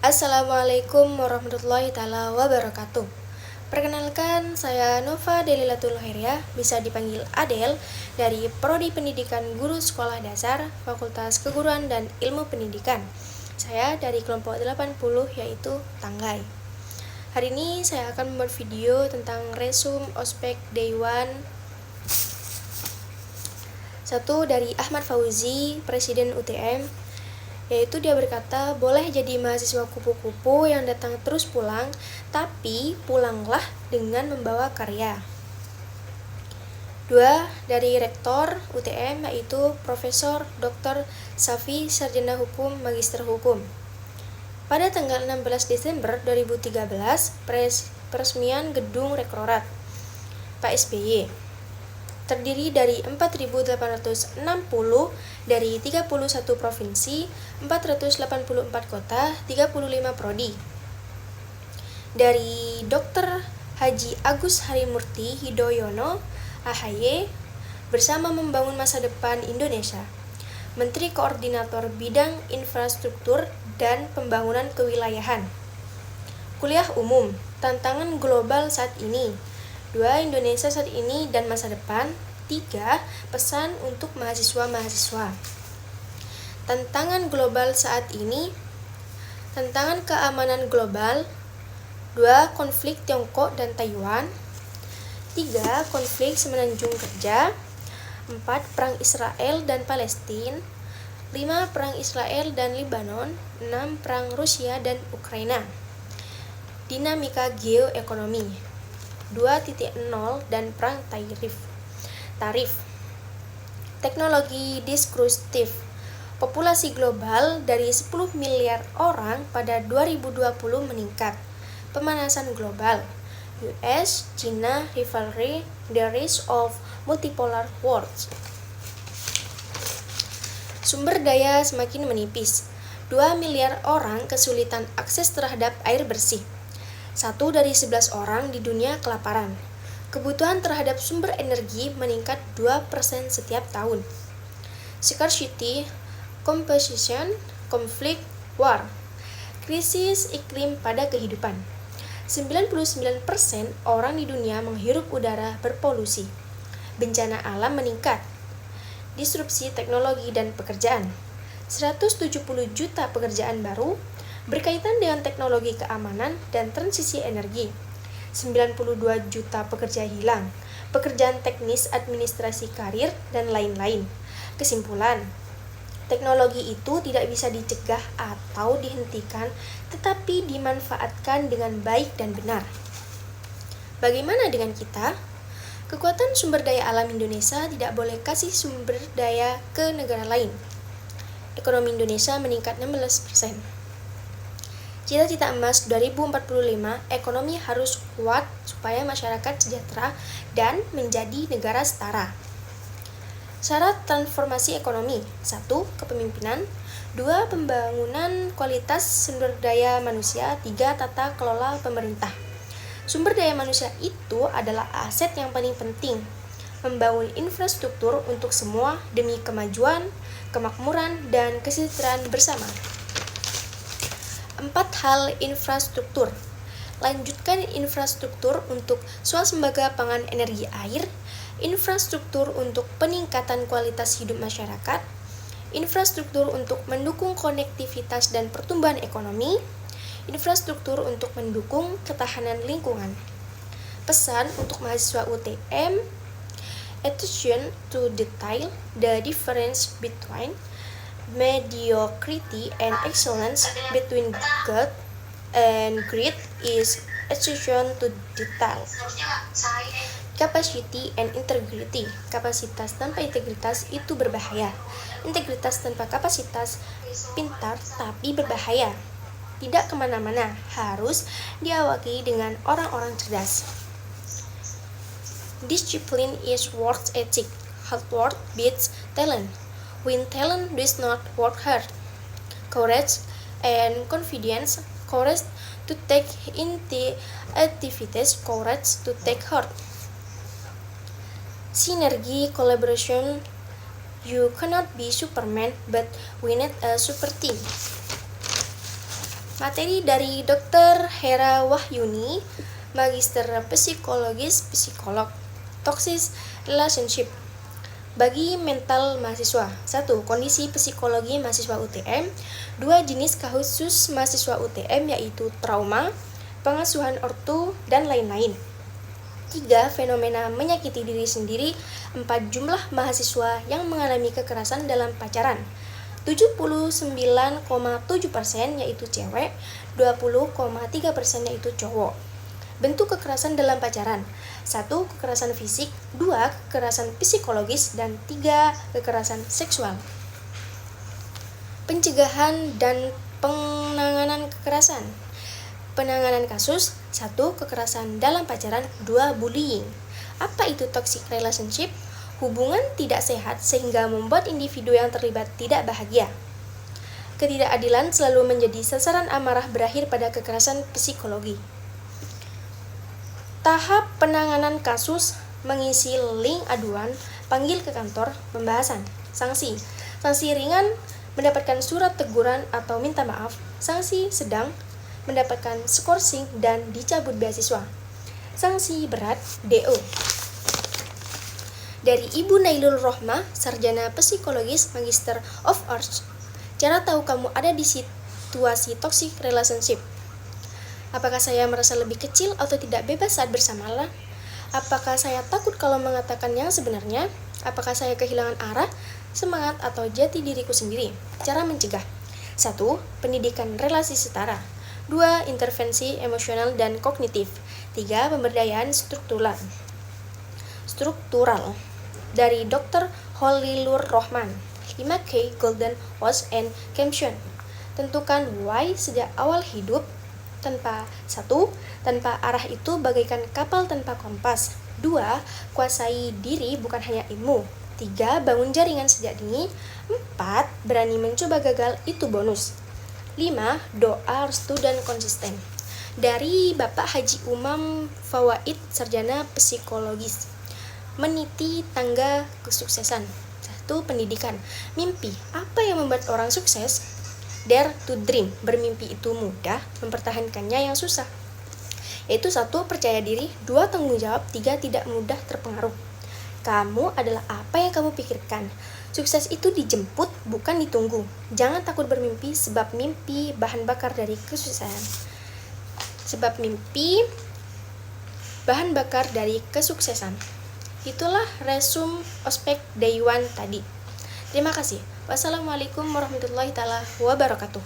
Assalamualaikum warahmatullahi taala wabarakatuh. Perkenalkan, saya Nova Delilatul Khairiyah, bisa dipanggil Adel, dari Prodi Pendidikan Guru Sekolah Dasar, Fakultas Keguruan dan Ilmu Pendidikan. Saya dari kelompok 80, yaitu Tanggai. Hari ini saya akan membuat video tentang resume ospek Day 1 dari Ahmad Fauzi, Presiden UTM, yaitu dia berkata, boleh jadi mahasiswa kupu-kupu yang datang terus pulang, tapi pulanglah dengan membawa karya. 2. Dari Rektor UTM, yaitu Profesor Dr. Safi, Sarjana Hukum, Magister Hukum. Pada tanggal 16 Desember 2013, peresmian Gedung Rektorat Pak SBY terdiri dari 4.860 dari 31 provinsi, 484 kota, 35 prodi. Dari Dr. Haji Agus Harimurti Yudhoyono, AHY, bersama membangun masa depan Indonesia. Menteri Koordinator Bidang Infrastruktur dan Pembangunan Kewilayahan. Kuliah umum, tantangan global saat ini. 2. Indonesia saat ini dan masa depan. 3. Pesan untuk mahasiswa-mahasiswa. Tantangan global saat ini. Tantangan keamanan global. 2. Konflik Tiongkok dan Taiwan. 3. Konflik Semenanjung Kerja. 4. Perang Israel dan Palestina. 5. Perang Israel dan Lebanon. 6. Perang Rusia dan Ukraina. Dinamika geoekonomi 2.0 dan perang tarif. Teknologi disruptif. Populasi global dari 10 miliar orang pada 2020 meningkat. Pemanasan global. US, China, rivalry, the rise of multipolar worlds. Sumber daya semakin menipis. 2 miliar orang kesulitan akses terhadap air bersih. 1 dari 11 orang di dunia kelaparan. Kebutuhan terhadap sumber energi meningkat 2% setiap tahun. Scarcity, competition, conflict, war. Krisis iklim pada kehidupan. 99% orang di dunia menghirup udara berpolusi. Bencana alam meningkat. Disrupsi teknologi dan pekerjaan. 170 juta pekerjaan baru berkaitan dengan teknologi keamanan dan transisi energi. 92 juta pekerja hilang, pekerjaan teknis, administrasi karir, dan lain-lain. Kesimpulan, teknologi itu tidak bisa dicegah atau dihentikan, tetapi dimanfaatkan dengan baik dan benar. Bagaimana dengan kita? Kekuatan sumber daya alam Indonesia tidak boleh kasih sumber daya ke negara lain. Ekonomi Indonesia meningkat 16%. Cita-cita emas 2045, ekonomi harus kuat supaya masyarakat sejahtera dan menjadi negara setara. Syarat transformasi ekonomi. 1. Kepemimpinan. 2. Pembangunan kualitas sumber daya manusia. 3. Tata kelola pemerintah. Sumber daya manusia itu adalah aset yang paling penting. Membangun infrastruktur untuk semua demi kemajuan, kemakmuran, dan kesejahteraan bersama. 4 hal infrastruktur. Lanjutkan infrastruktur untuk swasembada pangan energi air, infrastruktur untuk peningkatan kualitas hidup masyarakat, infrastruktur untuk mendukung konektivitas dan pertumbuhan ekonomi, infrastruktur untuk mendukung ketahanan lingkungan. Pesan untuk mahasiswa UTM, attention to detail, the difference between mediocrity and excellence, between good and great is attention to detail. Capacity and integrity. Kapasitas tanpa integritas itu berbahaya. Integritas tanpa kapasitas pintar tapi berbahaya. Tidak kemana-mana, harus diawaki dengan orang-orang cerdas. Discipline is work ethic. Hard work beats talent. When talent does not work hard. Courage and confidence. Courage to take into activities. Courage to take heart. Synergy, collaboration. You cannot be Superman, but we need a super team. Materi dari Dr. Hera Wahyuni, Magister Psikologis Psikolog. Toxic Relationship bagi mental mahasiswa. 1. Kondisi psikologi mahasiswa UTM. 2. Jenis khusus mahasiswa UTM yaitu trauma, pengasuhan ortu, dan lain-lain. 3. Fenomena menyakiti diri sendiri. 4. Jumlah mahasiswa yang mengalami kekerasan dalam pacaran. 79,7% yaitu cewek, 20,3% yaitu cowok. Bentuk kekerasan dalam pacaran. 1. Kekerasan fisik, 2. Kekerasan psikologis, dan 3. Kekerasan seksual. Pencegahan dan penanganan kekerasan. Penanganan kasus. 1. Kekerasan dalam pacaran. 2. Bullying. Apa itu toxic relationship? Hubungan tidak sehat sehingga membuat individu yang terlibat tidak bahagia. Ketidakadilan selalu menjadi sasaran amarah berakhir pada kekerasan psikologi. Tahap penanganan kasus: mengisi link aduan, panggil ke kantor, pembahasan. Sanksi. Sanksi ringan mendapatkan surat teguran atau minta maaf. Sanksi sedang mendapatkan skorsing dan dicabut beasiswa. Sanksi berat DO. Dari Ibu Nailul Rohmah, Sarjana Psikologis, Magister of Arts. Cara tahu kamu ada di situasi toxic relationship. Apakah saya merasa lebih kecil atau tidak bebas saat bersamalah? Apakah saya takut kalau mengatakan yang sebenarnya? Apakah saya kehilangan arah, semangat, atau jati diriku sendiri? Cara mencegah. 1. Pendidikan relasi setara. 2. Intervensi emosional dan kognitif. 3. Pemberdayaan struktural. Dari Dr. Holilur Rohman. 5K Golden Was and Caption. Tentukan why sejak awal hidup. Tanpa arah itu bagaikan kapal tanpa kompas. 2. Kuasai diri bukan hanya ilmu. 3. Bangun jaringan sejak dini. 4. Berani mencoba gagal, itu bonus. 5. Doa, restu, dan konsisten. Dari Bapak Haji Umam Fawaid, Sarjana Psikologis. Meniti tangga kesuksesan. 1. Pendidikan. Mimpi. Apa yang membuat orang sukses? Dare to dream. Bermimpi itu mudah, mempertahankannya yang susah. Yaitu 1. Percaya diri. 2. Tanggung jawab. 3. Tidak mudah terpengaruh. Kamu adalah apa yang kamu pikirkan. Sukses itu dijemput, bukan ditunggu. Jangan takut bermimpi, sebab mimpi bahan bakar dari kesuksesan. Itulah resume ospek day 1 tadi. Terima kasih. Wassalamualaikum warahmatullahi wabarakatuh.